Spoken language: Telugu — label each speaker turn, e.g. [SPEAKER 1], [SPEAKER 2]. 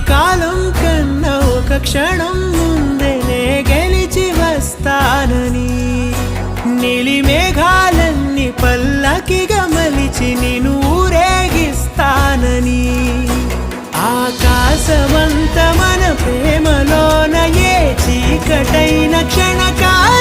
[SPEAKER 1] కాలం కన్నా ఒక క్షణం ముందనే గెలిచి వస్తానని, నీలి మేఘాలన్నీ పల్లకిగా మలిచి నిన్ను ఊరేగిస్తానని, ఆకాశమంత మన ప్రేమలోన ఏ చీకటైన క్షణకాల